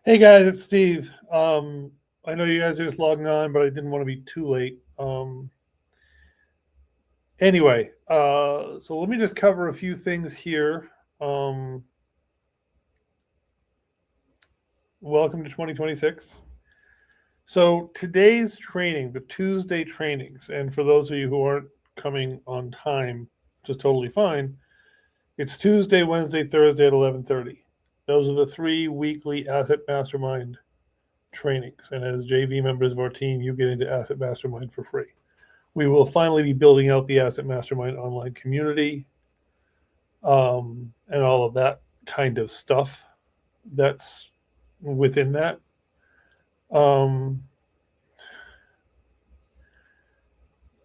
Hey guys, it's Steve. I know you guys are just logging on, but I didn't want to be too late. So let me just cover a few things here. Um, Welcome to 2026. So today's training, the Tuesday trainings, and for those of you who aren't coming on time, just totally fine. It's Tuesday, Wednesday, Thursday at 11:30. Those are the three weekly Asset Mastermind trainings, and as JV members of our team, you get into Asset Mastermind for free. We will finally be building out the Asset Mastermind online community, and all of that kind of stuff that's within that. Um,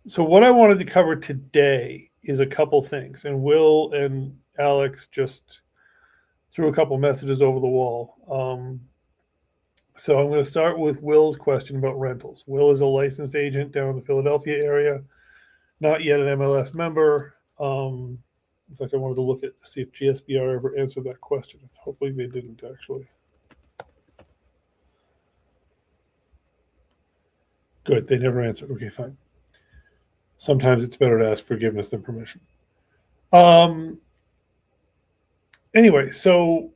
so, what I wanted to cover today is a couple things, and Will and Alex just threw a couple messages over the wall. So, I'm going to start with Will's question about rentals. Will is a licensed agent down in the Philadelphia area, not yet an MLS member. In fact, I wanted to look at see if GSBR ever answered that question. Hopefully, they didn't actually. Good, they never answered. Okay, fine. Sometimes it's better to ask forgiveness than permission. Um. Anyway, so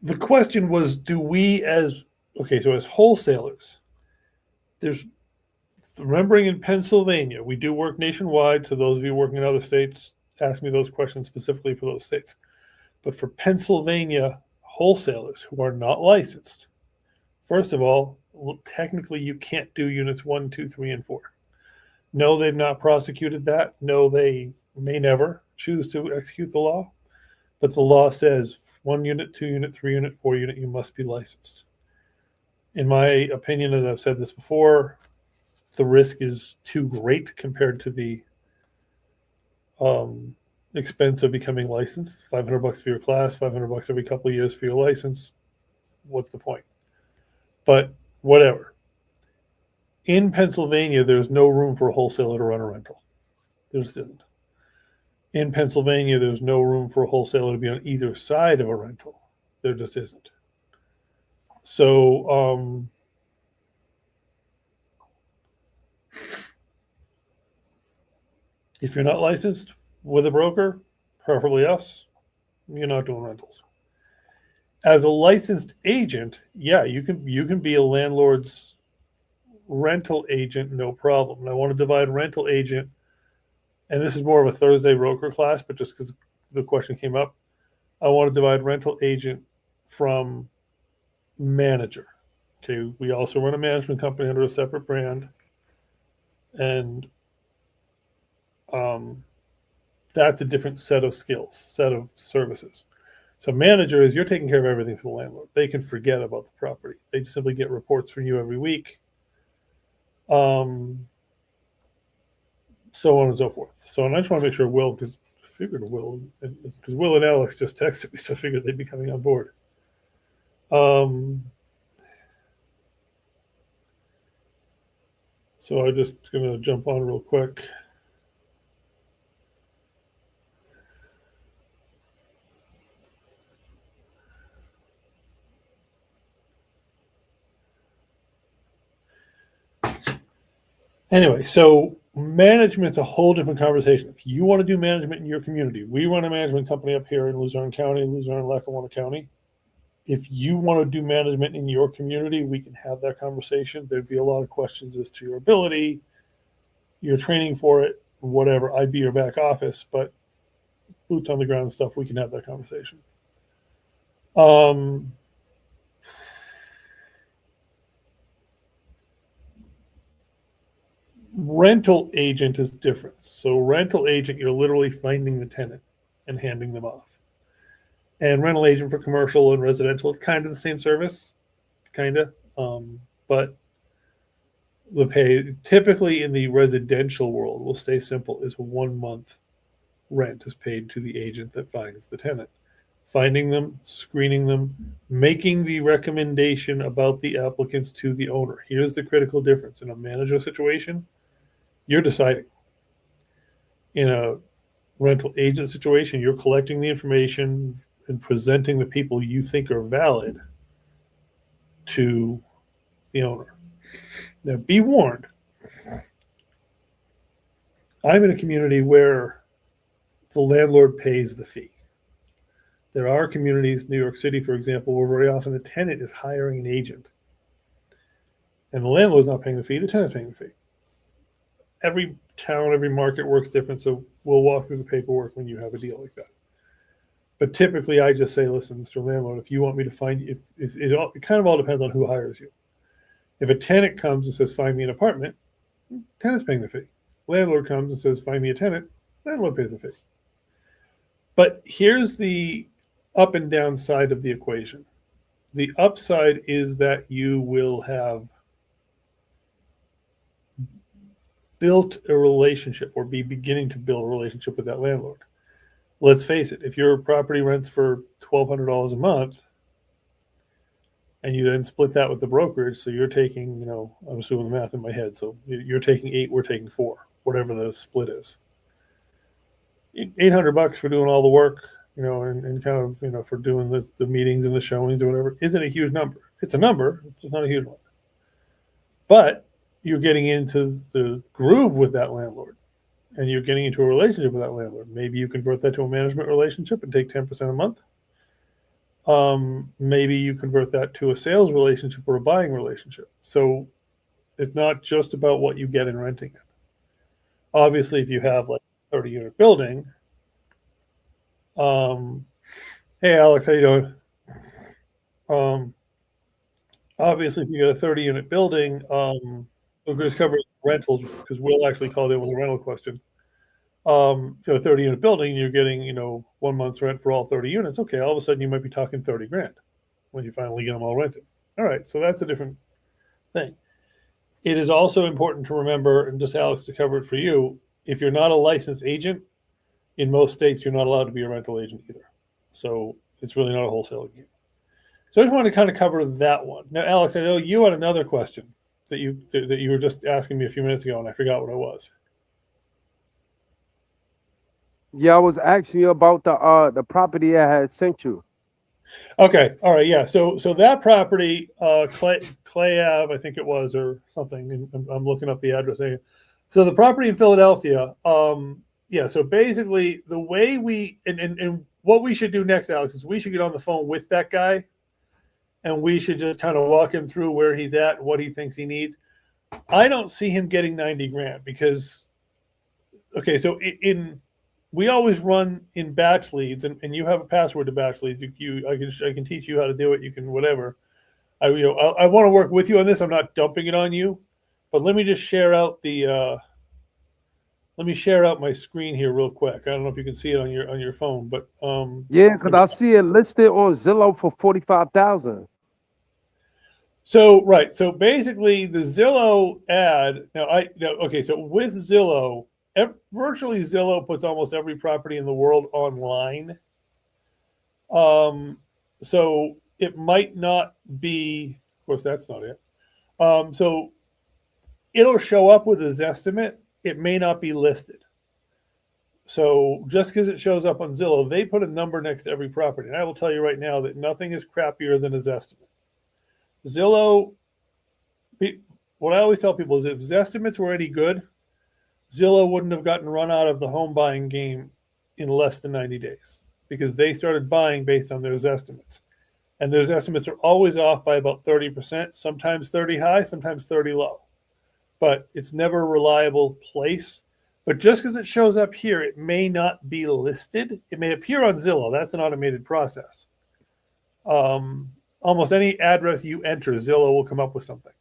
the question was, do we as okay? So as wholesalers, there's remembering in Pennsylvania, we do work nationwide. So those of you working in other states, ask me those questions specifically for those states. But for Pennsylvania wholesalers who are not licensed, first of all, technically you can't do units 1, 2, 3, and 4. No, they've not prosecuted that. No, they may never choose to execute the law. But the law says 1 unit, 2 unit, 3 unit, 4 unit, you must be licensed. In my opinion, and I've said this before, the risk is too great compared to the expense of becoming licensed. $500 for your class, $500 every couple of years for your license. What's the point? But whatever. In Pennsylvania, there's no room for a wholesaler to run a rental. There just isn't. In Pennsylvania, there's no room for a wholesaler to be on either side of a rental. There just isn't. So, if you're not licensed with a broker, preferably us, you're not doing rentals. As a licensed agent, yeah, you can be a landlord's rental agent, no problem. And I want to divide rental agent, and this is more of a Thursday broker class, but just because the question came up, I want to divide rental agent from manager. Okay, we also run a management company under a separate brand, and that's a different set of skills, set of services. So manager is you're taking care of everything for the landlord. They can forget about the property. They simply get reports from you every week, um, so on and so forth. So, and I just want to make sure Will, because I figured Will, because Will and Alex just texted me, so I figured they'd be coming on board. So I'm just going to jump on real quick. Anyway, so management's a whole different conversation. If you want to do management in your community, we run a management company up here in Luzerne County, Luzerne, Lackawanna County. If you want to do management in your community, we can have that conversation. There'd be a lot of questions as to your ability, your training for it, whatever. I'd be your back office, but boots on the ground stuff, we can have that conversation. Um, Rental agent is different. So rental agent, you're literally finding the tenant and handing them off. And rental agent for commercial and residential is kind of the same service, kind of. But the pay typically in the residential world will stay simple is 1 month rent is paid to the agent that finds the tenant, finding them, screening them, making the recommendation about the applicants to the owner. Here's the critical difference. In a manager situation, you're deciding. In a rental agent situation, you're collecting the information and presenting the people you think are valid to the owner. Now, be warned, I'm in a community where the landlord pays the fee. There are communities, New York City, for example, where very often the tenant is hiring an agent. And the landlord's not paying the fee, the tenant's paying the fee. Every town, every market works different, so we'll walk through the paperwork when you have a deal like that. But typically, I just say, listen, Mr. Landlord, if you want me to find you, it kind of all depends on who hires you. If a tenant comes and says, find me an apartment, tenant's paying the fee. Landlord comes and says, find me a tenant, landlord pays the fee. But here's the up and down side of the equation. The upside is that you will have built a relationship or be beginning to build a relationship with that landlord. Let's face it, if your property rents for $1,200 a month and you then split that with the brokerage, so you're taking, I'm just doing the math in my head, so you're taking 8, we're taking 4, whatever the split is. $800 for doing all the work, and kind of, for doing the meetings and the showings or whatever, isn't a huge number. It's a number, it's just not a huge one. But you're getting into the groove with that landlord, and you're getting into a relationship with that landlord. Maybe you convert that to a management relationship and take 10% a month. Maybe you convert that to a sales relationship or a buying relationship. So it's not just about what you get in renting it. Obviously, if you have like a 30-unit building, hey Alex, how you doing? Obviously, if you get a 30-unit building, we'll just cover rentals because we'll actually call it with a rental question. A 30-unit building, you're getting, 1 month's rent for all 30 units. Okay, all of a sudden you might be talking 30 grand when you finally get them all rented. All right, so that's a different thing. It is also important to remember, and just Alex to cover it for you, if you're not a licensed agent, in most states you're not allowed to be a rental agent either. So it's really not a wholesale game. So I just want to kind of cover that one. Now, Alex, I know you had another question that you were just asking me a few minutes ago, and I forgot what it was. Yeah, I was asking you about the property I had sent you. Okay, all right, yeah. So that property, Clay Ave, I think it was, or something. I'm looking up the address. So the property in Philadelphia, yeah. So basically, the way we and what we should do next, Alex, is we should get on the phone with that guy, and we should just kind of walk him through where he's at and what he thinks he needs. I don't see him getting 90 grand because, okay, so we always run in batch leads, and you have a password to batch leads. I can teach you how to do it. You can whatever. I want to work with you on this. I'm not dumping it on you, but let me just share out let me share out my screen here real quick. I don't know if you can see it on your phone, but Yeah, because I see it listed on Zillow for 45,000. So right, so basically the Zillow ad. Okay, so with Zillow, virtually Zillow puts almost every property in the world online. So it might not be, of course, that's not it. So it'll show up with a Zestimate. It may not be listed. So just because it shows up on Zillow, they put a number next to every property. And I will tell you right now that nothing is crappier than a Zestimate. Zillow, what I always tell people is if Zestimates were any good, Zillow wouldn't have gotten run out of the home buying game in less than 90 days because they started buying based on their estimates. And those estimates are always off by about 30%, sometimes 30 high, sometimes 30 low. But it's never a reliable place. But just because it shows up here, it may not be listed. It may appear on Zillow. That's an automated process. Almost any address you enter, Zillow will come up with something.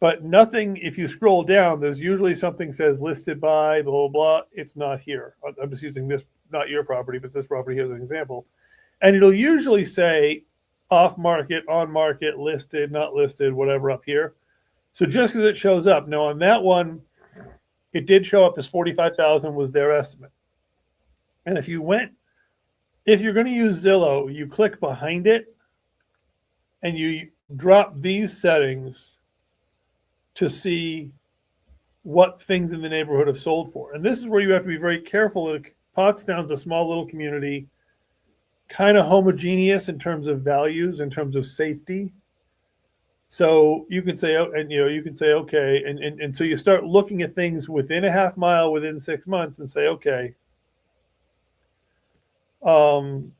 But nothing, if you scroll down, there's usually something says listed by, blah, blah, blah. It's not here. I'm just using this, not your property, but this property as an example. And it'll usually say off market, on market, listed, not listed, whatever up here. So just because it shows up. Now on that one, it did show up as 45,000 was their estimate. And if you're going to use Zillow, you click behind it and you drop these settings to see what things in the neighborhood have sold for. And this is where you have to be very careful. Pottstown's a small little community, kind of homogeneous in terms of values, in terms of safety. So you can say, oh, and you can say, okay, and so you start looking at things within a half mile within 6 months and say, okay, um,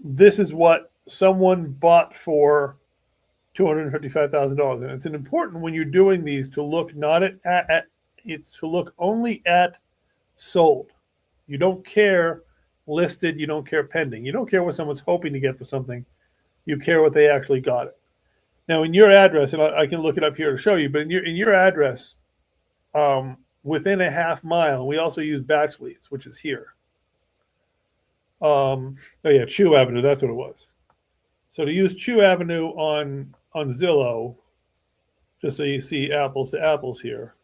this is what someone bought for $255,000, and it's important when you're doing these to look not at it's to look only at sold. You don't care listed, you don't care pending, you don't care what someone's hoping to get for something. You care what they actually got it. Now, in your address, and I can look it up here to show you, but in your address, within a half mile, we also use batch leads, which is here. Oh yeah, Chew Avenue, that's what it was. So to use Chew Avenue on Zillow, just so you see apples to apples here.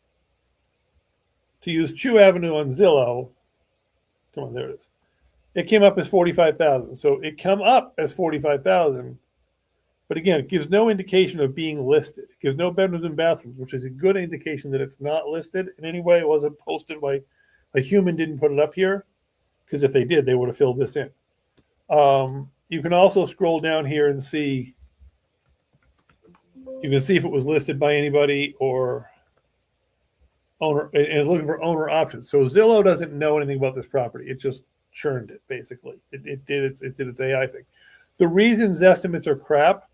To use Chew Avenue on Zillow, come on, there it is. It came up as 45,000. So it come up as 45,000, but again, it gives no indication of being listed. It gives no bedrooms and bathrooms, which is a good indication that it's not listed in any way. It wasn't posted by a human, didn't put it up here, because if they did, they would have filled this in. You can also scroll down here and see. You can see if it was listed by anybody or owner, and it's looking for owner options. So Zillow doesn't know anything about this property. It just churned it basically. It did its AI thing. The reason estimates are crap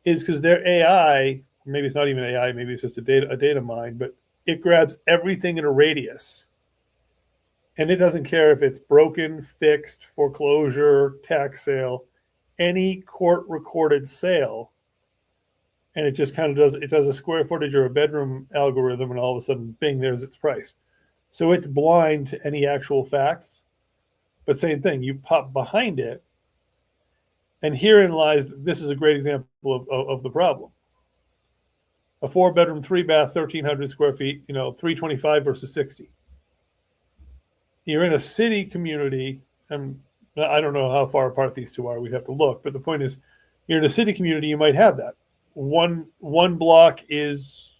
is because their AI, maybe it's not even AI, maybe it's just a data mine, but it grabs everything in a radius. And it doesn't care if it's broken, fixed, foreclosure, tax sale, any court recorded sale. And it just kind of does a square footage or a bedroom algorithm, and all of a sudden, bing, there's its price. So it's blind to any actual facts. But same thing, you pop behind it, and herein lies, this is a great example of the problem. A 4-bedroom, 3-bath, 1,300 square feet, 325 versus 60. You're in a city community, and I don't know how far apart these two are. We'd have to look. But the point is, you're in a city community, you might have that. One block is,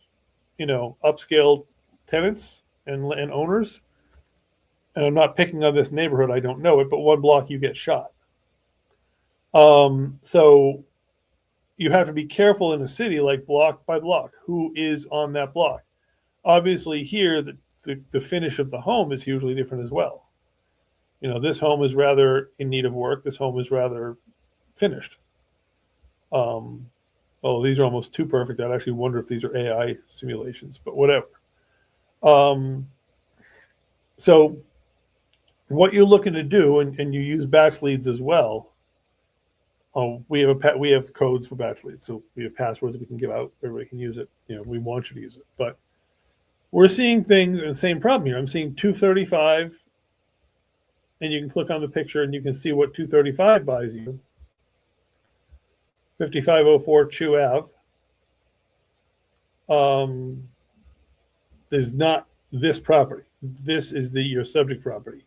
upscale tenants and owners. And I'm not picking on this neighborhood. I don't know it, but one block you get shot. So you have to be careful in a city, like block by block, who is on that block. Obviously here, the finish of the home is hugely different as well. This home is rather in need of work. This home is rather finished. These are almost too perfect. I'd actually wonder if these are AI simulations, but whatever. So what you're looking to do, and you use batch leads as well. We have codes for batch leads, so we have passwords we can give out. Everybody can use it. We want you to use it, but we're seeing things, and same problem here. I'm seeing 235, and you can click on the picture and you can see what 235 buys you. 5504 Chew Ave. There's not this property. This is your subject property.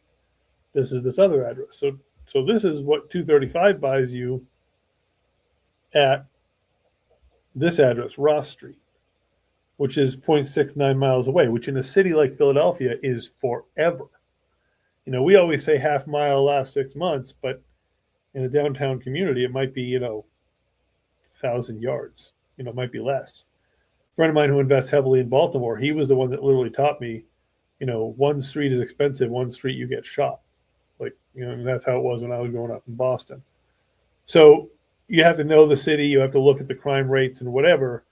This is this other address. So this is what 235 buys you at this address, Ross Street, which is 0.69 miles away, which in a city like Philadelphia is forever. We always say half mile last 6 months, but in a downtown community, it might be, 1,000 yards. It might be less. A friend of mine who invests heavily in Baltimore, he was the one that literally taught me, one street is expensive, one street you get shot. And that's how it was when I was growing up in Boston. So you have to know the city, you have to look at the crime rates and whatever.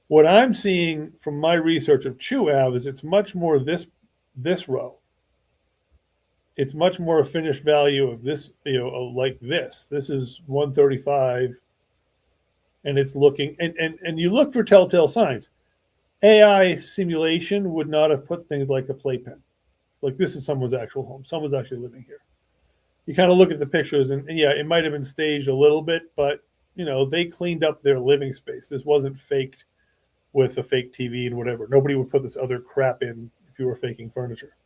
What I'm seeing from my research of Chew Ave is it's much more this row. It's much more a finished value of this, like this. This is 135, and it's looking, and you look for telltale signs. AI simulation would not have put things like a playpen. Like this is someone's actual home. Someone's actually living here. You kind of look at the pictures, and yeah, it might have been staged a little bit, but they cleaned up their living space. This wasn't faked with a fake TV and whatever. Nobody would put this other crap in if you were faking furniture.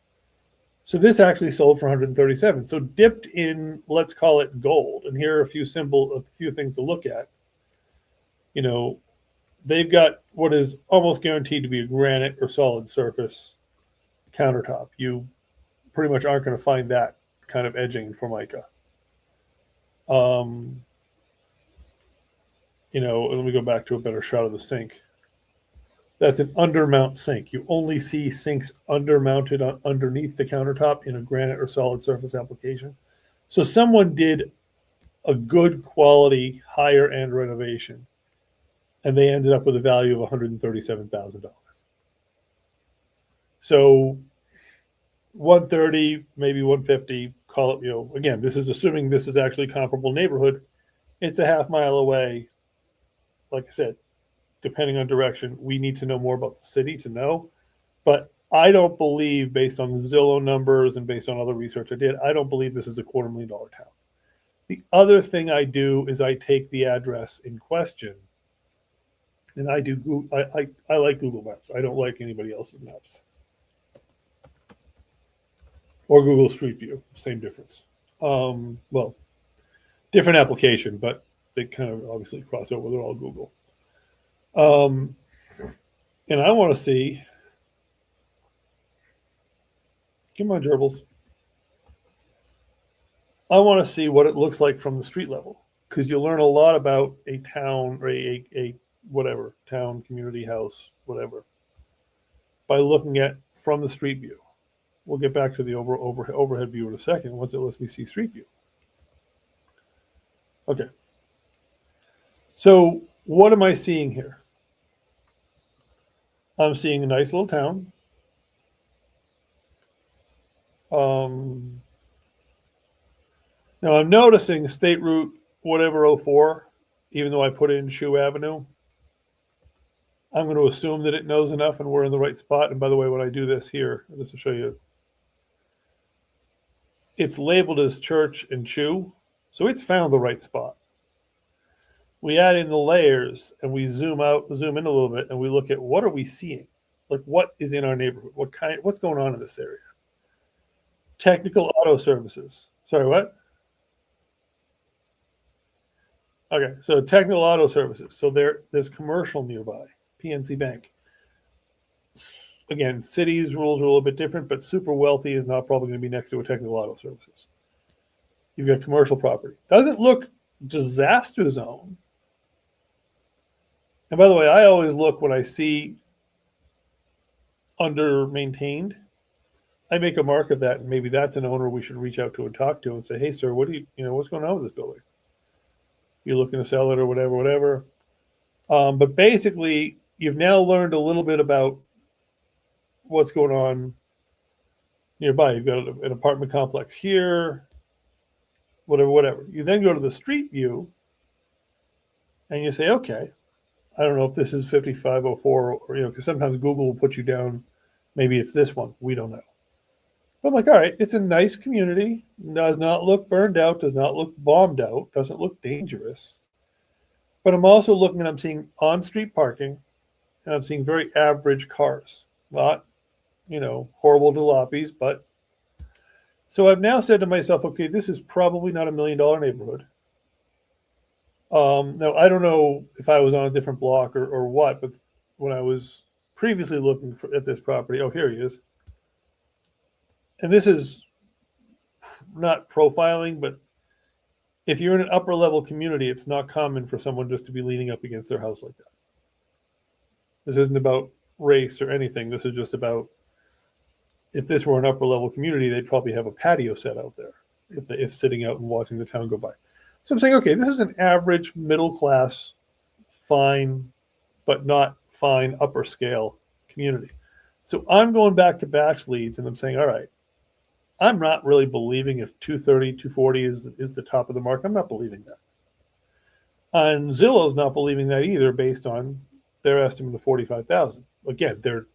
So this actually sold for 137. So dipped in, let's call it gold. And here are a few things to look at. They've got what is almost guaranteed to be a granite or solid surface countertop. You pretty much aren't going to find that kind of edging in Formica. let me go back to a better shot of the sink. That's an undermount sink. You only see sinks undermounted underneath the countertop in a granite or solid surface application. So someone did a good quality higher end renovation, and they ended up with a value of $137,000. So 130, maybe 150, call it, again, this is assuming this is actually comparable neighborhood. It's a half mile away. Like I said, depending on direction, we need to know more about the city to know. But I don't believe, based on the Zillow numbers and based on other research I did, I don't believe this is a $250,000 town. The other thing I do is I take the address in question, and I do Google. I like Google Maps. I don't like anybody else's maps or Google Street View. Same difference. Well, different application, but they kind of obviously cross over. They're all Google. And I want to see. Come on, gerbils. I want to see what it looks like from the street level, because you'll learn a lot about a town or a whatever town, community, house, whatever, by looking at from the street view. We'll get back to the overhead view in a second once it lets me see street view. Okay. So what am I seeing here? I'm seeing a nice little town. Now I'm noticing State Route whatever 04, even though I put in Shoe Avenue. I'm going to assume that it knows enough and we're in the right spot. And by the way, when I do this here, this will show you. It's labeled as Church and Shoe, so it's found the right spot. We add in the layers and we zoom in a little bit, and we look at what are we seeing? Like what is in our neighborhood? What's going on in this area? Technical auto services. Sorry, what? Okay, so technical auto services. So there's commercial nearby, PNC Bank. Again, cities rules are a little bit different, but super wealthy is not probably going to be next to a technical auto services. You've got commercial property. Doesn't look disaster zone. And by the way, I always look when I see under maintained. I make a mark of that, and maybe that's an owner we should reach out to and talk to and say, hey, sir, what's going on with this building? You're looking to sell it or whatever. But basically, you've now learned a little bit about what's going on nearby. You've got an apartment complex here, whatever. You then go to the street view, and you say, okay, I don't know if this is 5504 or, because sometimes Google will put you down. Maybe it's this one. We don't know. But I'm like, all right, it's a nice community. Does not look burned out. Does not look bombed out. Doesn't look dangerous. But I'm also looking and I'm seeing on-street parking, and I'm seeing very average cars. Not, horrible jalopies, but. So I've now said to myself, okay, this is probably not $1 million neighborhood. Now, I don't know if I was on a different block or what, but when I was previously looking at this property, here he is. And this is not profiling, but if you're in an upper level community, it's not common for someone just to be leaning up against their house like that. This isn't about race or anything. This is just about, if this were an upper level community, they'd probably have a patio set out there if sitting out and watching the town go by. So I'm saying, okay, this is an average middle class, fine, but not fine upper scale community. So I'm going back to batch leads and I'm saying, all right, I'm not really believing if 230, 240 is the top of the mark. I'm not believing that. And Zillow's not believing that either based on their estimate of 45,000. Again, they're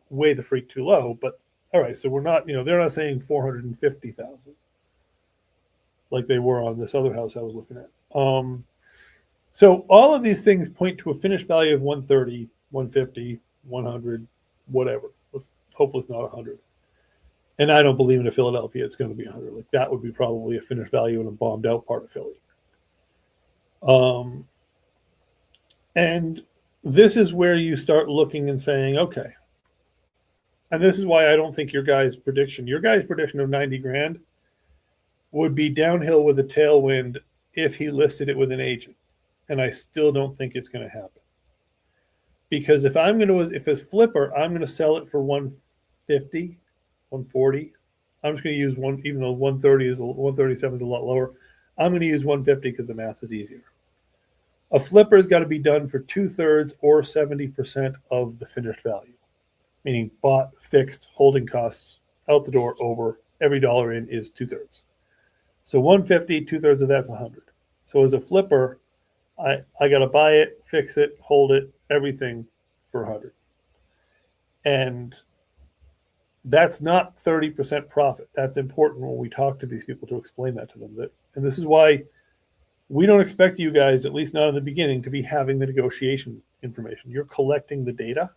way the freak too low, but all right, so we're not, they're not saying 450,000 like they were on this other house I was looking at. So all of these things point to a finished value of 130, 150, 100, whatever. Let's hope it's not 100. And I don't believe in a Philadelphia it's going to be 100. Like that would be probably a finished value in a bombed out part of Philly. And this is where you start looking and saying, okay. And this is why I don't think your guy's prediction of 90 grand would be downhill with a tailwind if he listed it with an agent. and I still don't think it's going to happen. Because if it's flipper, I'm going to sell it for 150, 140. I'm just going to use one, even though 137 is a lot lower. I'm going to use 150 because the math is easier. A flipper's got to be done for 2/3 or 70% of the finished value, meaning bought, fixed, holding costs, out the door, over. Every dollar in is 2/3. So 150, 2/3 of that's 100. So as a flipper, I got to buy it, fix it, hold it, everything for 100. And that's not 30% profit. That's important when we talk to these people to explain that to them. And this is why we don't expect you guys, at least not in the beginning, to be having the negotiation information. You're collecting the data,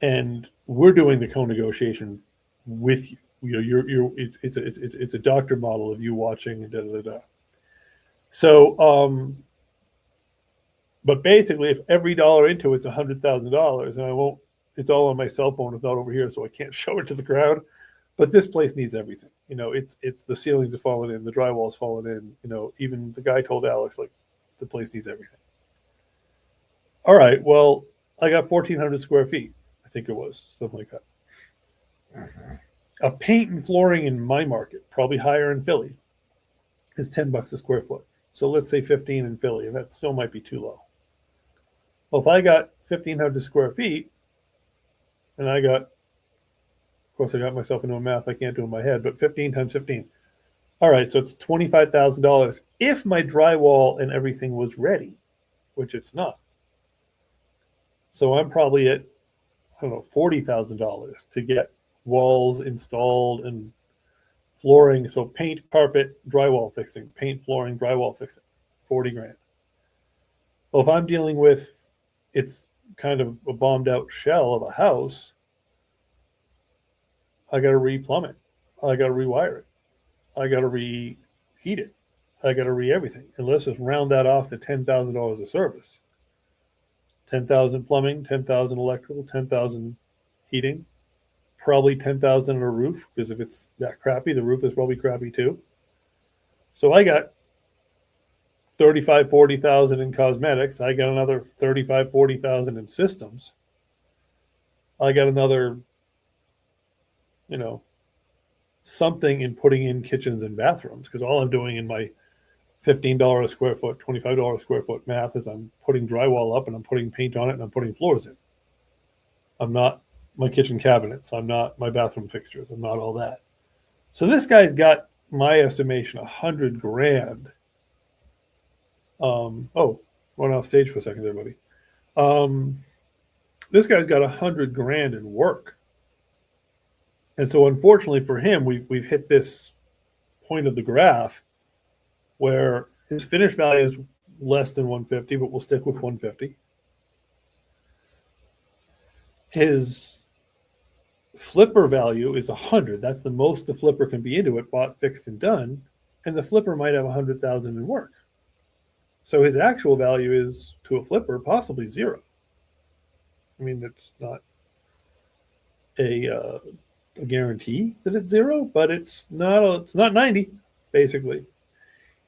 and we're doing the co-negotiation with you. It's a doctor model of you watching and da da da. So, but basically, if every dollar into it's $100,000, and I won't, it's all on my cell phone. It's not over here, so I can't show it to the crowd. But this place needs everything. It's the ceilings have fallen in, the drywall's fallen in. Even the guy told Alex, like, the place needs everything. All right, well, I got 1,400 square feet. I think it was something like that. A paint and flooring in my market, probably higher in Philly, is $10 a square foot. So let's say 15 in Philly, and that still might be too low. Well, if I got 1,500 square feet, and of course, I got myself into a math I can't do in my head, but 15 times 15. All right, so it's $25,000 if my drywall and everything was ready, which it's not. So I'm probably at, I don't know, $40,000 to get walls installed and flooring. So paint, carpet, drywall fixing, paint, flooring, drywall fixing, 40 grand. Well, if I'm dealing with, it's kind of a bombed out shell of a house, I got to re-plumb it. I got to rewire it. I got to reheat it. I got to everything. And let's just round that off to $10,000 of service. 10,000 plumbing, 10,000 electrical, 10,000 heating, probably 10,000 on a roof, because if it's that crappy, the roof is probably crappy too. So I got 35, 40,000 in cosmetics. I got another 35, 40,000 in systems. I got another, something in putting in kitchens and bathrooms, because all I'm doing in my $15 a square foot, $25 a square foot math is I'm putting drywall up and I'm putting paint on it and I'm putting floors in. I'm not my kitchen cabinets. I'm not my bathroom fixtures. I'm not all that. So this guy's got, my estimation, 100 grand. Went off stage for a second there, buddy. This guy's got 100 grand in work. And so unfortunately for him, we've hit this point of the graph where his finished value is less than 150, but we'll stick with 150. His flipper value is 100. That's the most the flipper can be into it, bought, fixed, and done. And the flipper might have 100,000 in work. So his actual value is, to a flipper, possibly zero. I mean, it's not a guarantee that it's zero, but it's not 90, basically.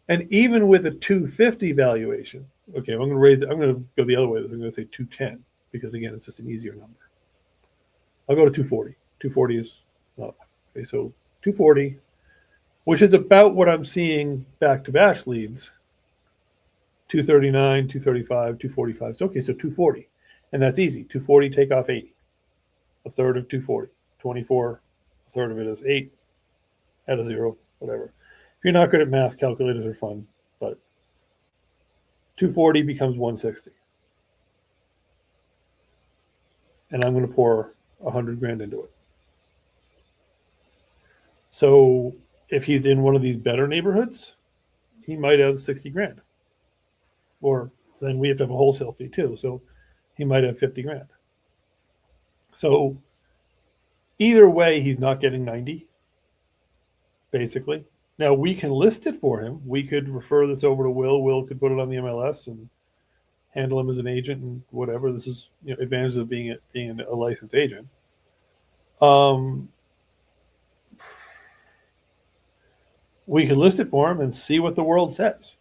And even with a 250 valuation, okay, I'm going to raise it. I'm going to go the other way. I'm going to say 210 because, again, it's just an easier number. I'll go to 240. 240 is not okay. So 240, which is about what I'm seeing back-to-back leads. 239, 235, 245. So, okay, so 240. And that's easy. 240, take off 80. A third of 240. 24, a third of it is 8. Add a 0, whatever. If you're not good at math, calculators are fun, but 240 becomes 160. And I'm going to pour 100 grand into it. So if he's in one of these better neighborhoods, he might have 60 grand. Or then we have to have a wholesale fee too. So he might have 50 grand. So either way, he's not getting 90, basically. Now, we can list it for him. We could refer this over to Will. Will could put it on the MLS and handle him as an agent and whatever. This is advantages of being a licensed agent. We could list it for him and see what the world says.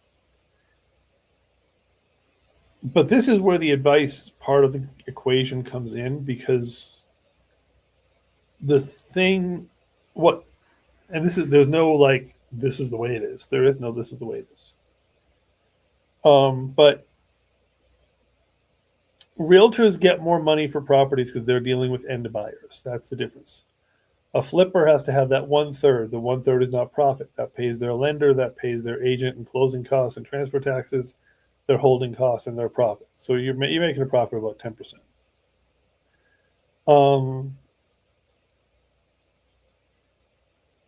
But this is where the advice part of the equation comes in, because the thing, what, and this is, there's no like, this is the way it is. There is no, this is the way it is. But realtors get more money for properties because they're dealing with end buyers. That's the difference. A flipper has to have that one third. The one third is not profit. That pays their lender, that pays their agent and closing costs and transfer taxes, their holding costs and their profit. So you're making a profit of about 10%.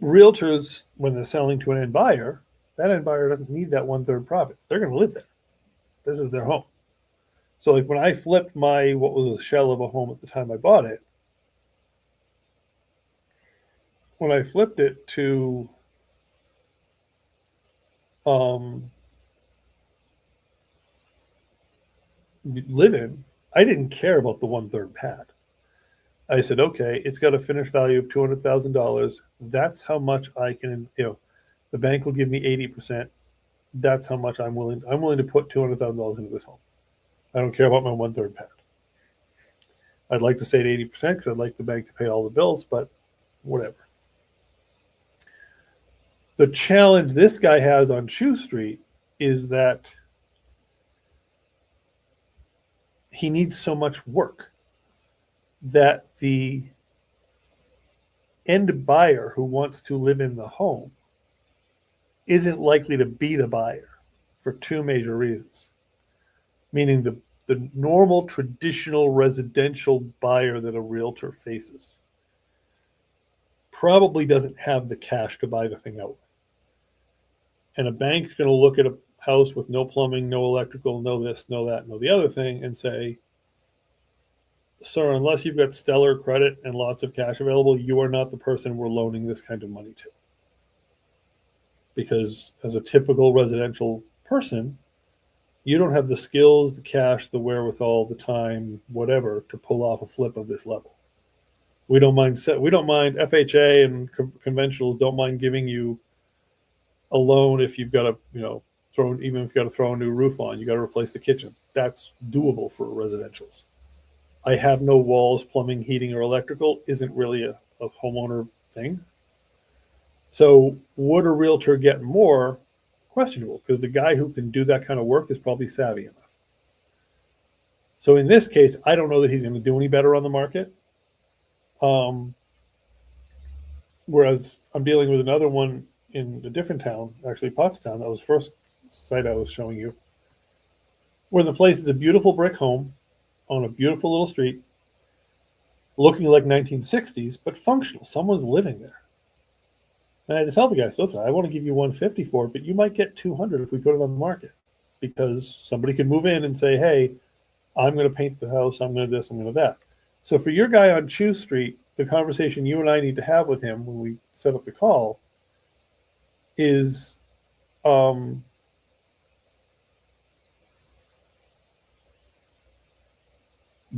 Realtors, when they're selling to an end buyer, that end buyer doesn't need that one third profit. They're going to live there. This is their home. So like when I flipped my, what was a shell of a home at the time I bought it, when I flipped it to live in, I didn't care about the one third pad. I said, okay, it's got a finished value of $200,000. That's how much I can, the bank will give me 80%. That's how much I'm willing. I'm willing to put $200,000 into this home. I don't care about my one third pad. I'd like to say at 80% because I'd like the bank to pay all the bills, but whatever. The challenge this guy has on Shoe Street is that he needs so much work that the end buyer who wants to live in the home isn't likely to be the buyer for two major reasons. Meaning the normal traditional residential buyer that a realtor faces probably doesn't have the cash to buy the thing outright. And a bank's going to look at a house with no plumbing, no electrical, no this, no that, no the other thing, and say, sir, unless you've got stellar credit and lots of cash available, you are not the person we're loaning this kind of money to. Because as a typical residential person, you don't have the skills, the cash, the wherewithal, the time, whatever, to pull off a flip of this level. We don't mind FHA and conventionals don't mind giving you a loan if you've got to, even if you got to throw a new roof on, you got to replace the kitchen. That's doable for residentials. I have no walls, plumbing, heating, or electrical isn't really a homeowner thing. So would a realtor get more? Questionable, because the guy who can do that kind of work is probably savvy enough. So in this case, I don't know that he's going to do any better on the market. Whereas I'm dealing with another one in a different town, actually Pottstown. That was the first site I was showing you, where the place is a beautiful brick home on a beautiful little street, looking like 1960s, but functional. Someone's living there. And I had to tell the guys, listen, I want to give you 150 for it, but you might get 200 if we put it on the market, because somebody could move in and say, hey, I'm going to paint the house, I'm going to this, I'm going to that. So for your guy on Chew Street, the conversation you and I need to have with him when we set up the call is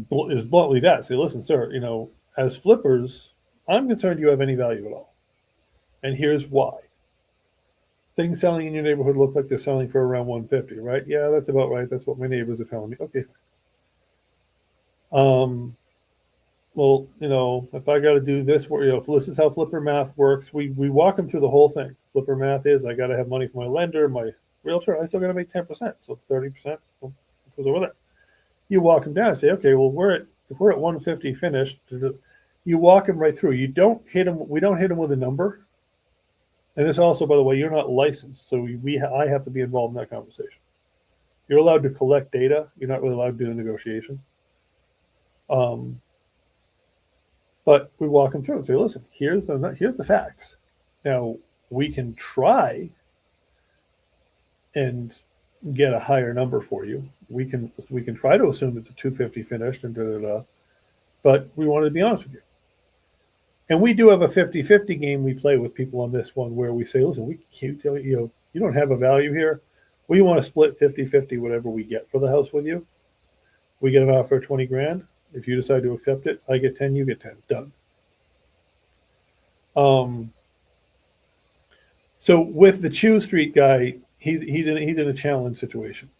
bluntly that. Say, listen, sir, as flippers, I'm concerned you have any value at all. And here's why. Things selling in your neighborhood look like they're selling for around 150, right? Yeah, that's about right. That's what my neighbors are telling me. Okay. Well, if I got to do this, if this is how flipper math works, we walk them through the whole thing. Flipper math is I got to have money for my lender, my realtor. I still got to make 10%, so 30% goes over there. You walk them down and say, okay, well, if we're at 150 finished, you walk them right through. You don't hit them. We don't hit them with a number. And this also, by the way, you're not licensed, so I have to be involved in that conversation. You're allowed to collect data. You're not really allowed to do the negotiation. But we walk them through and say, listen, here's the facts. Now, we can try and get a higher number for you. We can try to assume it's a 250 finished and but we wanted to be honest with you. And we do have a 50-50 game we play with people on this one where we say, listen, we can't tell you, you don't have a value here. We want to split 50-50 whatever we get for the house with you. We get an offer of 20 grand. If you decide to accept it, I get 10, you get 10. Done. So with the Chew Street guy, he's in a challenge situation.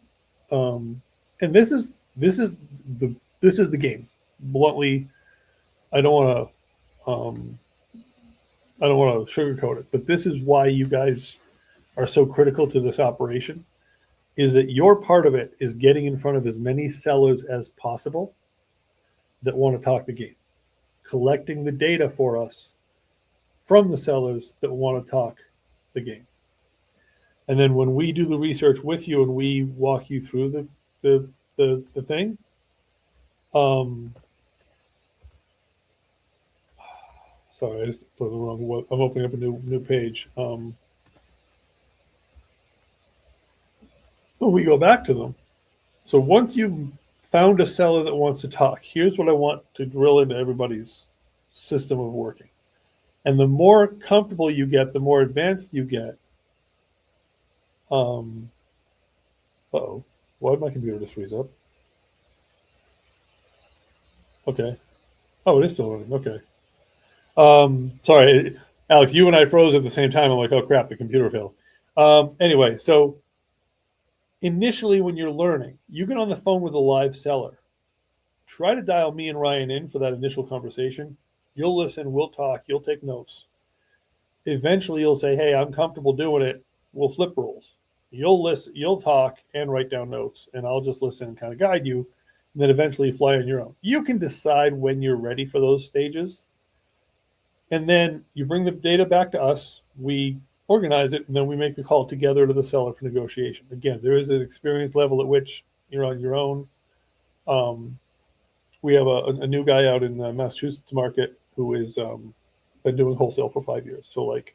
and this is the game. Bluntly, I don't want to I don't want to sugarcoat it, but this is why you guys are so critical to this operation. Is that your part of it is getting in front of as many sellers as possible that want to talk the game, collecting the data for us from the sellers that want to talk the game. And then when we do the research with you and we walk you through the thing, um, sorry, I just put the wrong one. I'm opening up a new page. We go back to them. So once you've found a seller that wants to talk, here's what I want to drill into everybody's system of working. And the more comfortable you get, the more advanced you get. Uh-oh. Why did my computer just freeze up? Okay. Oh, it is still running. Okay. Sorry, Alex, you and I froze at the same time. I'm like, oh crap, the computer failed. Anyway, so initially when you're learning, you get on the phone with a live seller. Try to dial me and Ryan in for that initial conversation. You'll listen, we'll talk, you'll take notes. Eventually you'll say, hey, I'm comfortable doing it. We'll flip roles. You'll listen, you'll talk and write down notes, and I'll just listen and kind of guide you. And then eventually fly on your own. You can decide when you're ready for those stages. And then you bring the data back to us. We organize it, and then we make the call together to the seller for negotiation. Again, there is an experience level at which you're on your own. We have a new guy out in the Massachusetts market who is been doing wholesale for 5 years. So like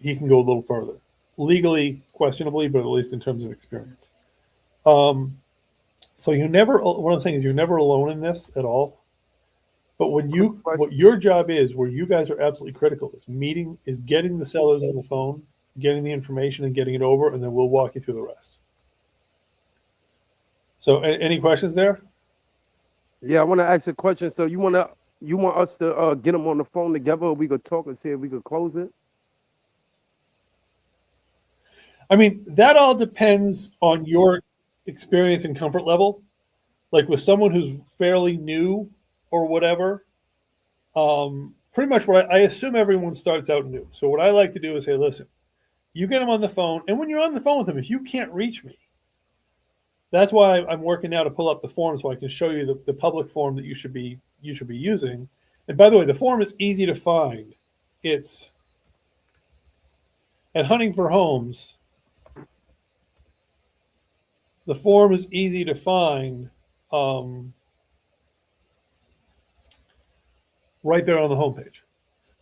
he can go a little further. Legally, questionably, but at least in terms of experience. So you never, what I'm saying is you're never alone in this at all. But when you, what your job is, where you guys are absolutely critical, is getting the sellers on the phone, getting the information and getting it over, and then we'll walk you through the rest. So any questions there? Yeah, I want to ask a question. So you want us to get them on the phone together, or we could talk and see if we could close it? I mean, that all depends on your experience and comfort level. Like with someone who's fairly new or whatever, pretty much what I assume everyone starts out new. So what I like to do is say, listen, you get them on the phone, and when you're on the phone with them, if you can't reach me, that's why I'm working now to pull up the form so I can show you the public form that you should be using. And by the way, the form is easy to find. It's at Hunting for Homes. The form is easy to find right there on the homepage.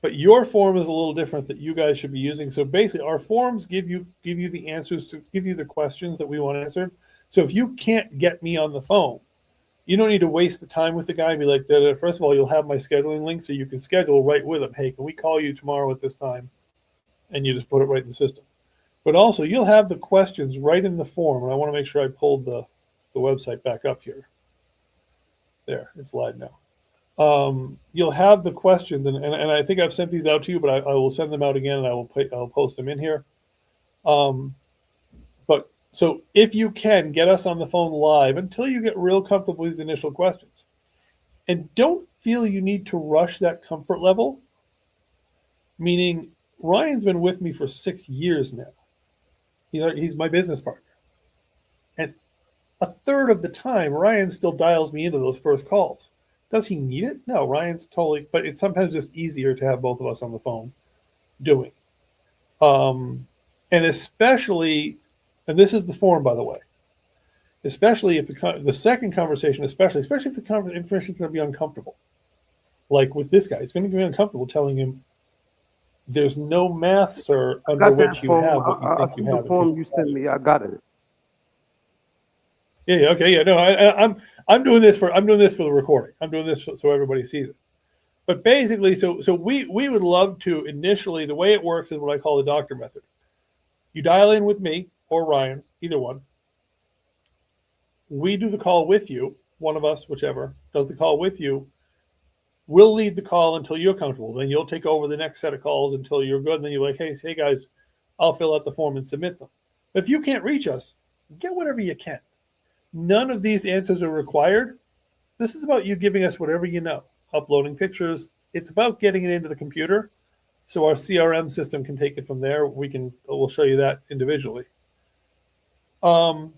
But your form is a little different that you guys should be using. So basically, our forms give you the answers to give you the questions that we want answered. So if you can't get me on the phone, you don't need to waste the time with the guy and be like, first of all, you'll have my scheduling link so you can schedule right with him. Hey, can we call you tomorrow at this time? And you just put it right in the system. But also, you'll have the questions right in the form. And I want to make sure I pulled the website back up here. There, it's live now. You'll have the questions, and I think I've sent these out to you, but I will send them out again, and I'll post them in here. But so if you can get us on the phone live until you get real comfortable with these initial questions, and don't feel you need to rush that comfort level. Meaning, Ryan's been with me for 6 years now. He's my business partner, and a third of the time, Ryan still dials me into those first calls. Does he need it? No, Ryan's totally, but it's sometimes just easier to have both of us on the phone doing. And especially, and this is the form, by the way, especially if the second conversation, especially if the information is going to be uncomfortable. Like with this guy, it's going to be uncomfortable telling him there's no math, sir, under which you have what you think you have. The form you sent me, I got it. Yeah. Okay. Yeah. No, I'm doing this for the recording. I'm doing this so everybody sees it. But basically, so we would love to initially. The way it works is what I call the doctor method. You dial in with me or Ryan, either one. We do the call with you. One of us, whichever, does the call with you. We'll lead the call until you're comfortable. Then you'll take over the next set of calls until you're good. And then you're like, hey guys, I'll fill out the form and submit them. But if you can't reach us, get whatever you can. None of these answers are required. This is about you giving us whatever you know, uploading pictures. It's about getting it into the computer so our CRM system can take it from there. We'll show you that individually. Um,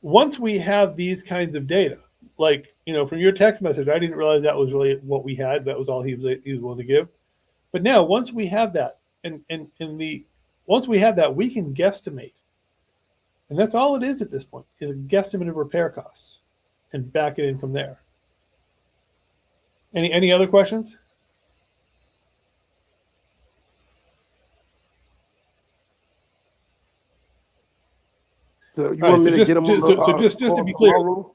Once we have these kinds of data, like, from your text message, I didn't realize that was really what we had. That was all he was willing to give. But now, once we have that, once we have that, we can guesstimate, and that's all it is at this point, is a guesstimate of repair costs, and back it in from there. Any other questions? So you All right. want So me to get them on the just to call be clear, tomorrow?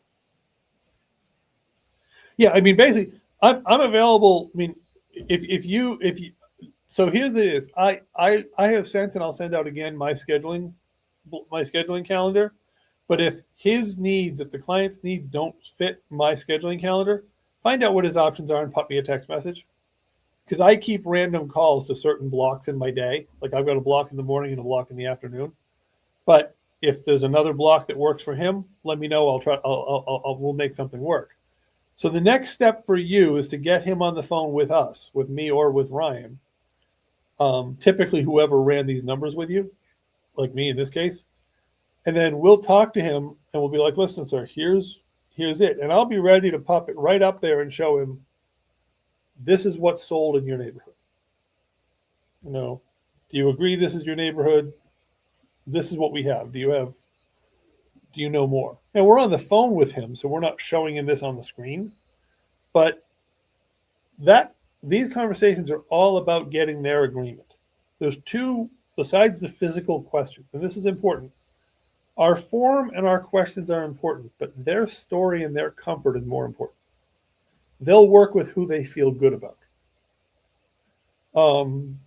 yeah. I mean, basically, I'm available. I mean, if you so here's it is. I have sent, and I'll send out again my scheduling calendar. But if if the client's needs don't fit my scheduling calendar, find out what his options are and pop me a text message. Because I keep random calls to certain blocks in my day. Like I've got a block in the morning and a block in the afternoon. But if there's another block that works for him, let me know. We'll make something work. So the next step for you is to get him on the phone with us, with me or with Ryan. Typically, whoever ran these numbers with you, like me in this case, and then we'll talk to him and we'll be like, "Listen, sir, here's it," and I'll be ready to pop it right up there and show him. This is what's sold in your neighborhood. Do you agree this is your neighborhood? This is what we have. Do you know more? And we're on the phone with him, so we're not showing him this on the screen. But these conversations are all about getting their agreement. There's two, besides the physical question, and this is important. Our form and our questions are important, but their story and their comfort is more important. They'll work with who they feel good about. And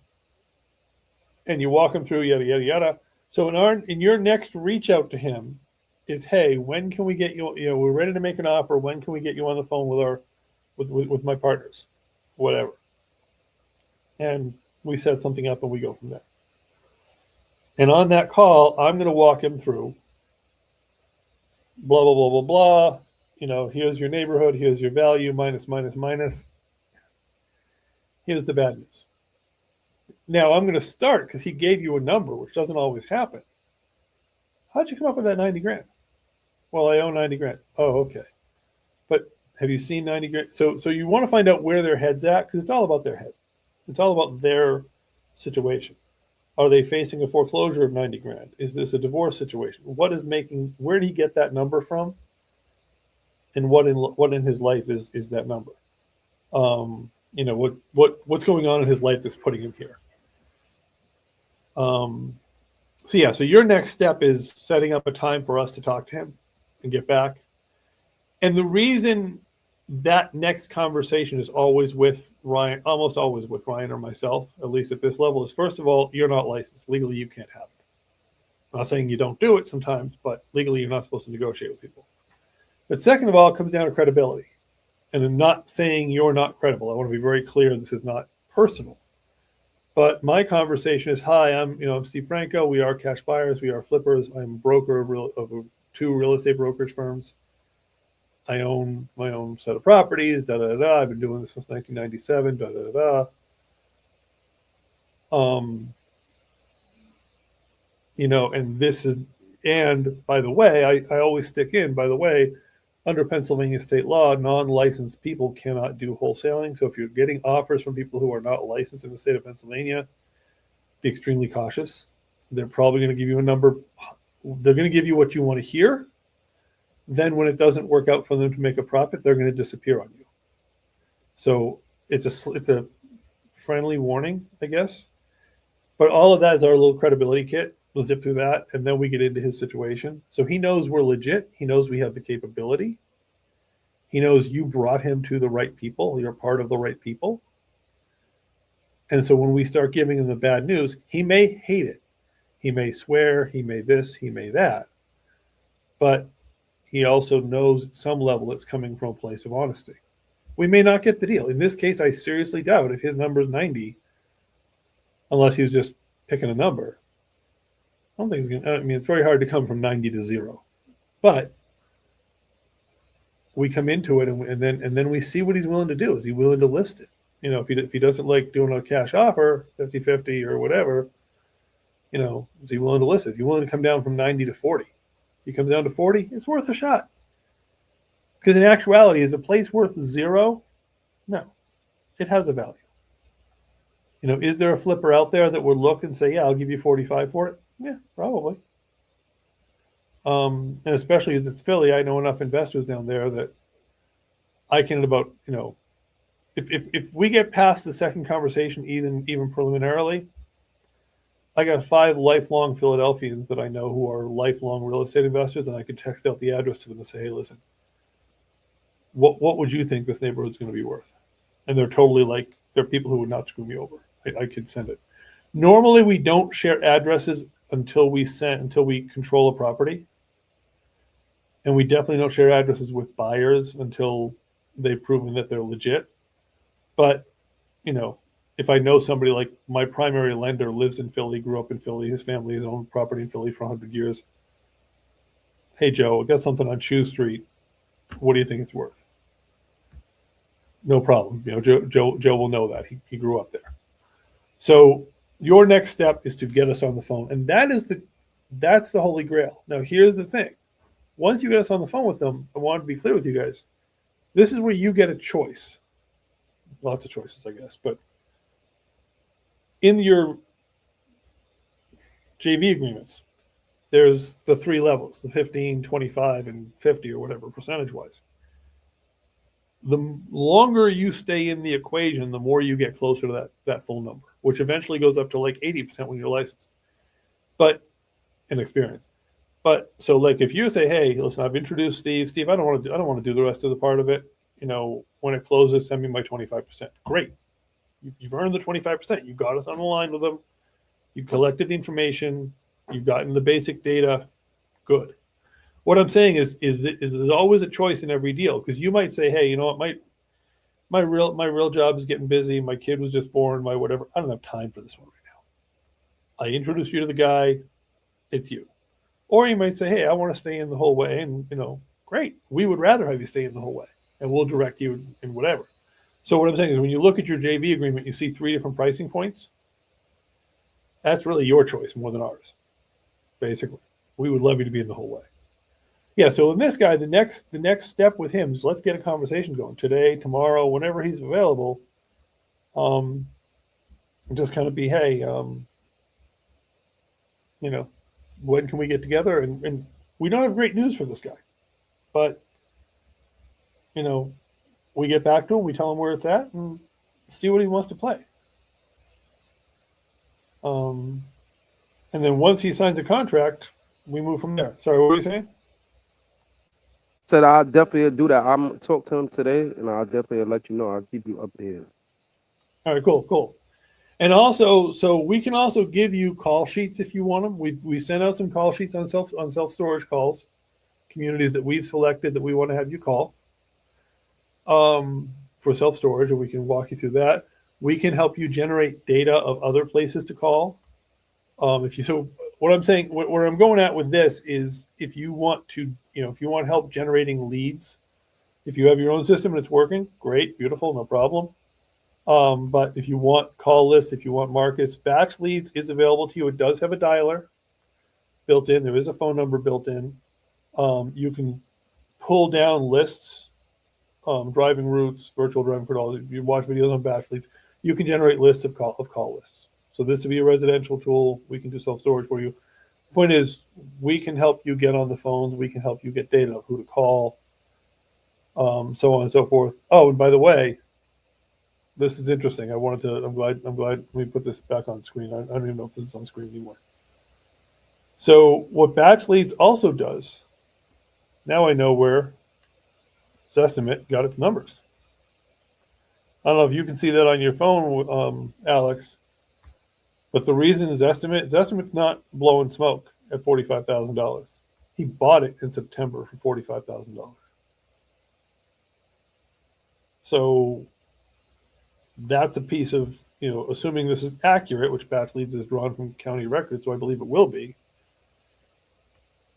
you walk them through yada yada yada. So in your next reach out to him is, hey, when can we get you? We're ready to make an offer. When can we get you on the phone with my partners, whatever. And we set something up and we go from there. And on that call, I'm going to walk him through blah blah blah blah blah. Here's your neighborhood. Here's your value. Minus minus minus. Here's the bad news. Now I'm going to start because he gave you a number, which doesn't always happen. How'd you come up with that 90 grand? Well, I own 90 grand. Oh, okay. But have you seen 90 grand? So you want to find out where their head's at, because it's all about their head. It's all about their situation. Are they facing a foreclosure of 90 grand? Is this a divorce situation? Where did he get that number from? And what in his life is that number? What's going on in his life that's putting him here? So your next step is setting up a time for us to talk to him and get back. And the reason that next conversation is always with Ryan, almost always with Ryan or myself, at least at this level, is first of all, you're not licensed. Legally, you can't have it. I'm not saying you don't do it sometimes, but legally, you're not supposed to negotiate with people. But second of all, it comes down to credibility. And I'm not saying you're not credible. I want to be very clear. This is not personal. But my conversation is, hi, I'm Steve Franco. We are cash buyers. We are flippers. I'm a broker of two real estate brokerage firms. I own my own set of properties. Da da da. I've been doing this since 1997. Da da da. And this is, and by the way, I always stick in. By the way, under Pennsylvania state law, non-licensed people cannot do wholesaling. So if you're getting offers from people who are not licensed in the state of Pennsylvania, be extremely cautious. They're probably going to give you a number. They're going to give you what you want to hear. Then when it doesn't work out for them to make a profit, they're going to disappear on you. So it's a friendly warning, I guess. But all of that is our little credibility kit. We'll zip through that, and then we get into his situation. So he knows we're legit. He knows we have the capability. He knows you brought him to the right people. You're part of the right people. And so when we start giving him the bad news, he may hate it. He may swear, he may this, he may that. But he also knows at some level it's coming from a place of honesty. We may not get the deal. In this case, I seriously doubt if his number is 90, unless he was just picking a number. I don't think it's going to, it's very hard to come from 90 to 0. But we come into it and then we see what he's willing to do. Is he willing to list it? If he doesn't like doing a cash offer, 50-50 or whatever, is he willing to list it? Is he willing to come down from 90 to 40? He comes down to 40, it's worth a shot. Because in actuality, is a place worth zero? No, it has a value. Is there a flipper out there that would look and say, yeah, I'll give you 45 for it? Yeah, probably. And especially as it's Philly, I know enough investors down there that I can about, if we get past the second conversation, even preliminarily, I got 5 lifelong Philadelphians that I know who are lifelong real estate investors, and I could text out the address to them and say, hey, listen, what would you think this neighborhood's going to be worth? And they're totally like, they're people who would not screw me over. I could send it. Normally, we don't share addresses until we control a property. And we definitely don't share addresses with buyers until they've proven that they're legit. But, if I know somebody, like my primary lender lives in Philly, grew up in Philly, his family has owned property in Philly for 100 years. Hey, Joe, I got something on Chew Street. What do you think it's worth? No problem. Joe will know that. He grew up there. So your next step is to get us on the phone. And that's the holy grail. Now, here's the thing. Once you get us on the phone with them, I want to be clear with you guys. This is where you get a choice. Lots of choices, I guess. But in your JV agreements, there's the 3 levels, the 15, 25, and 50 or whatever, percentage-wise. The longer you stay in the equation, the more you get closer to that full number, which eventually goes up to like 80% when you're licensed. But in experience. But so like if you say, hey, listen, I've introduced Steve. Steve, I don't want to do the rest of the part of it. When it closes, send me my 25%. Great. You've earned the 25%. You got us on the line with them. You collected the information. You've gotten the basic data. Good. What I'm saying is there's always a choice in every deal, because you might say, hey, you know what, my real job is getting busy. My kid was just born. My whatever. I don't have time for this one right now. I introduce you to the guy. It's you. Or you might say, hey, I want to stay in the whole way, and great. We would rather have you stay in the whole way, and we'll direct you in whatever. So what I'm saying is, when you look at your JV agreement, you see 3 different pricing points. That's really your choice more than ours. Basically, we would love you to be in the whole way. Yeah. So in this guy, the next step with him is let's get a conversation going today, tomorrow, whenever he's available. Just kind of be, hey, when can we get together? And we don't have great news for this guy, but we get back to him, we tell him where it's at, and see what he wants to play. And then once he signs a contract, we move from there. Sorry, what were you saying? Said I'll definitely do that. I'm talk to him today, and I'll definitely let you know. I'll keep you updated. All right, cool. And also, so we can also give you call sheets if you want them. We send out some call sheets on self-storage calls, communities that we've selected that we want to have you call for self-storage, and we can walk you through that. We can help you generate data of other places to call. So what I'm saying, where I'm going at with this is, if you want help generating leads, if you have your own system and it's working, great, beautiful, no problem. But if you want call lists, if you want markets, Batch Leads is available to you. It does have a dialer built in. There is a phone number built in. You can pull down lists, driving routes, virtual driving credentials. If you watch videos on Batch Leads, you can generate lists of call lists. So this would be a residential tool. We can do self-storage for you. Point is, we can help you get on the phones. We can help you get data of who to call, so on and so forth. Oh, and by the way, this is interesting. I'm glad. Let me put this back on screen. I don't even know if this is on screen anymore. So what Batch Leads also does, now I know where Zestimate got its numbers. I don't know if you can see that on your phone, Alex, but the reason is Zestimate's not blowing smoke at $45,000. He bought it in September for $45,000. So that's a piece of, assuming this is accurate, which Batch Leads is drawn from county records, so I believe it will be.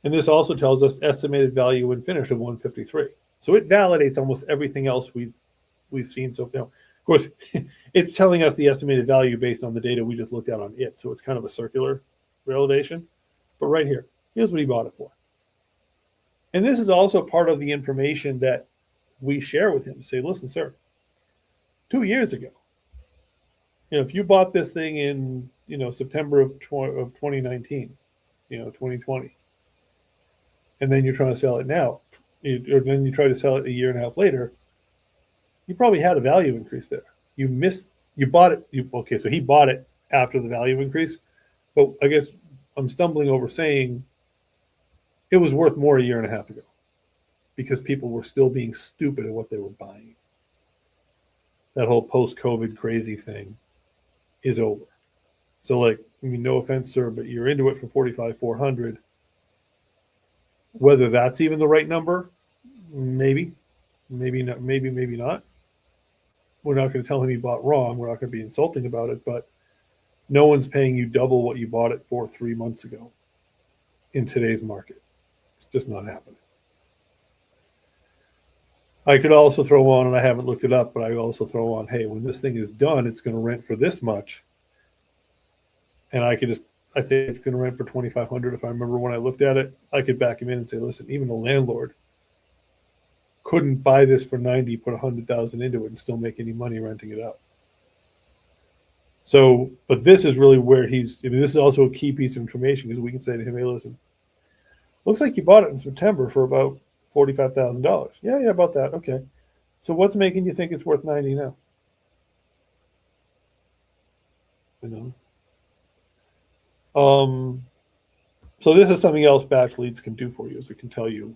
And this also tells us estimated value when finished of 153. So it validates almost everything else we've seen. So, of course, it's telling us the estimated value based on the data we just looked at on it. So it's kind of a circular validation. But right here, here's what he bought it for. And this is also part of the information that we share with him. Say, listen, sir, 2 years ago, if you bought this thing in, September of 2019, 2020, and then you're trying to sell it now, or then you try to sell it a year and a half later, you probably had a value increase there. You bought it. Okay, so he bought it after the value increase, but I guess I'm stumbling over saying it was worth more a year and a half ago because people were still being stupid at what they were buying. That whole post-COVID crazy thing is over. So, no offense, sir, but you're into it for 45,400. Whether that's even the right number, maybe not. Maybe not. We're not going to tell him he bought wrong. We're not going to be insulting about it, but no one's paying you double what you bought it for 3 months ago in today's market. It's just not happening. I could also throw on, and I haven't looked it up, but I also throw on, hey, when this thing is done, it's going to rent for this much. And I think it's going to rent for 2,500. If I remember when I looked at it, I could back him in and say, listen, even the landlord couldn't buy this for 90, put 100,000 into it and still make any money renting it out. So, but this is really where this is also a key piece of information because we can say to him, hey, listen, looks like you bought it in September for about $45,000. Yeah, about that. Okay. So what's making you think it's worth 90 now? So this is something else Batch Leads can do for you, is it can tell you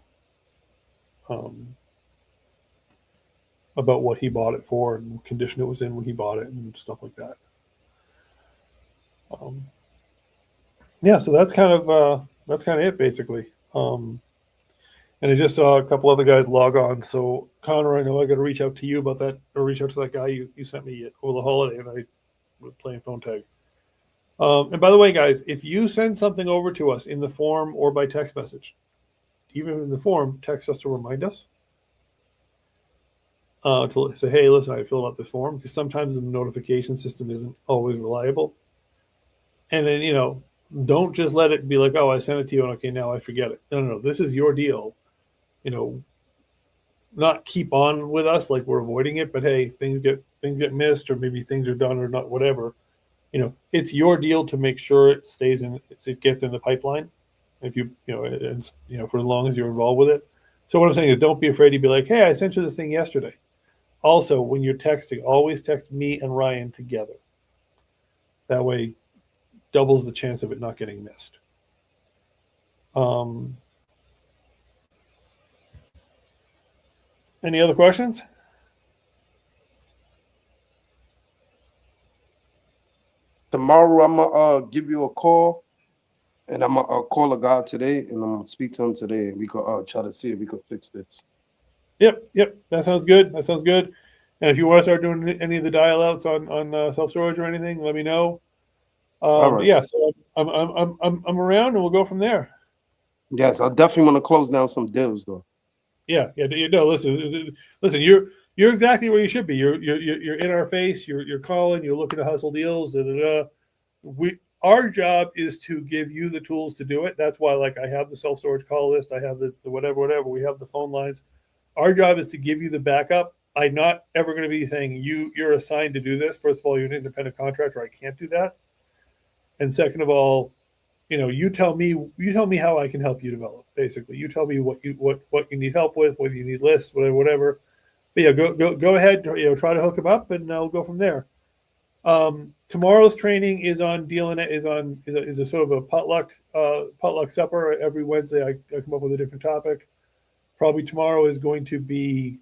about what he bought it for and what condition it was in when he bought it and stuff like that. So that's kind of it basically. And I just saw a couple other guys log on. So Connor, I know I got to reach out to you about that, or reach out to that guy you sent me over the holiday, and I was playing phone tag. And by the way, guys, if you send something over to us in the form or by text message, even in the form, text us to remind us to say, hey, listen, I filled out this form, because sometimes the notification system isn't always reliable. And then, don't just let it be like, oh, I sent it to you and okay, now I forget it. No, this is your deal. Not keep on with us like we're avoiding it, but hey, things get missed, or maybe things are done or not, whatever. It's your deal to make sure it stays in, it gets in the pipeline. If for as long as you're involved with it. So what I'm saying is, don't be afraid to be like, hey, I sent you this thing yesterday. Also, when you're texting, always text me and Ryan together. That way, doubles the chance of it not getting missed. Any other questions? Tomorrow I'm gonna give you a call, and I'm gonna call a guy today, and I'm gonna speak to him today, and we could try to see if we could fix this. Yep. That sounds good. And if you want to start doing any of the dial outs on self storage or anything, let me know. All right. Yeah. So I'm around, and we'll go from there. Yes, I definitely want to close down some deals though. Yeah. Listen. You're exactly where you should be. You're in our face. You're calling. You're looking to hustle deals. Our job is to give you the tools to do it. That's why, I have the self storage call list. I have the whatever. We have the phone lines. Our job is to give you the backup. I'm not ever going to be saying you're assigned to do this. First of all, you're an independent contractor. I can't do that. And second of all, you tell me how I can help you develop. Basically, you tell me what you need help with, whether you need lists, whatever. But yeah, go ahead. Try to hook them up, and we'll go from there. Tomorrow's training is on is a sort of a potluck supper. Every Wednesday, I come up with a different topic. Probably tomorrow is going to be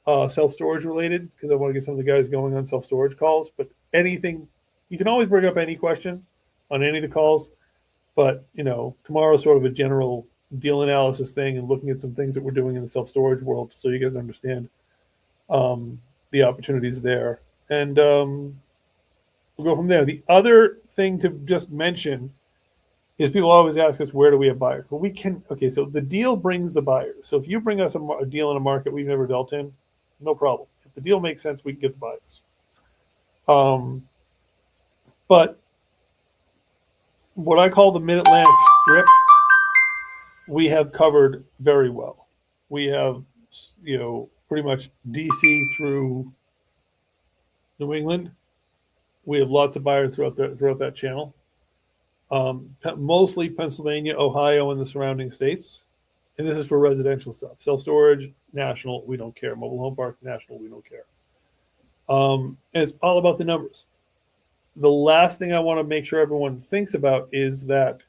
self-storage related, because I want to get some of the guys going on self-storage calls. But anything, you can always bring up any question on any of the calls. But tomorrow's sort of a general deal analysis thing and looking at some things that we're doing in the self-storage world, so you guys understand the opportunities there. And we'll go from there. The other thing to just mention is people always ask us, where do we have buyers? Well, we can, okay, so the deal brings the buyers. So if you bring us a deal in a market we've never dealt in, no problem. If the deal makes sense, we can get the buyers. But what I call the Mid-Atlantic Strip, we have covered very well. We have, pretty much DC through New England. We have lots of buyers throughout that channel. Mostly Pennsylvania, Ohio, and the surrounding states. And this is for residential stuff. Self-storage, national, we don't care. Mobile home park, national, we don't care. And it's all about the numbers. The last thing I want to make sure everyone thinks about is that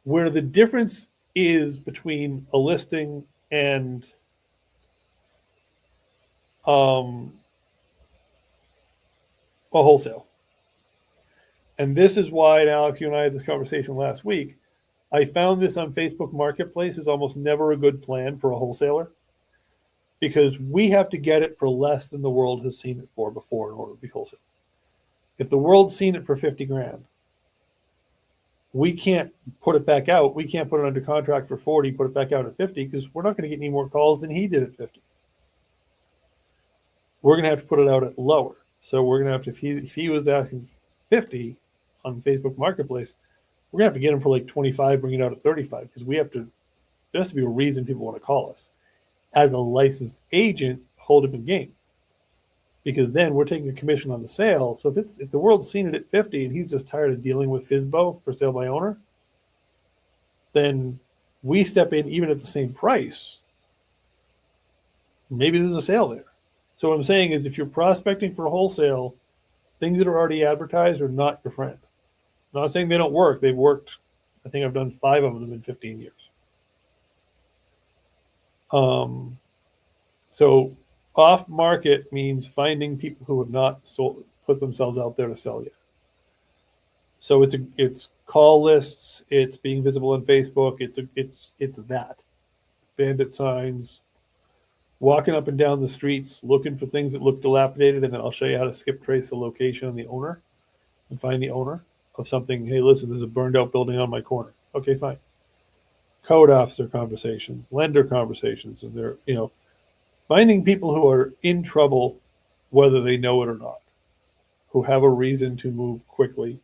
where the difference is between a listing and a wholesale. And this is why, and Alex, you and I had this conversation last week, I found this on Facebook Marketplace is almost never a good plan for a wholesaler, because we have to get it for less than the world has seen it for before in order to be wholesale. If the world's seen it for 50 grand, we can't put it back out. We can't put it under contract for 40, put it back out at 50, because we're not going to get any more calls than he did at 50. We're going to have to put it out at lower. So we're going to have to, if he was asking 50 on Facebook Marketplace, we're going to have to get him for like 25, bring it out at 35, because there has to be a reason people want to call us. As a licensed agent, hold him in game, because then we're taking a commission on the sale. So if the world's seen it at 50 and he's just tired of dealing with FSBO for sale by owner, then we step in even at the same price. Maybe there's a sale there. So what I'm saying is, if you're prospecting for a wholesale, things that are already advertised are not your friend. I'm not saying they don't work. They've worked. I think I've done 5 of them in 15 years. So off market means finding people who have not put themselves out there to sell yet. So it's call lists, it's being visible on Facebook, it's that. Bandit signs, walking up and down the streets, looking for things that look dilapidated, and then I'll show you how to skip trace the location and the owner and find the owner of something. Hey, listen, there's a burned out building on my corner. Okay, fine. Code officer conversations, lender conversations, and they're, finding people who are in trouble, whether they know it or not, who have a reason to move quickly.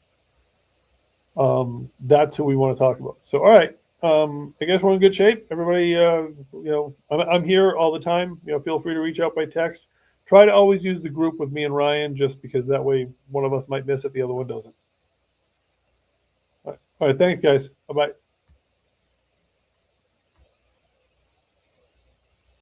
That's who we want to talk about. So, all right. I guess we're in good shape. Everybody, I'm here all the time. Feel free to reach out by text. Try to always use the group with me and Ryan, just because that way one of us might miss it, the other one doesn't. All right. Thanks, guys. Bye-bye.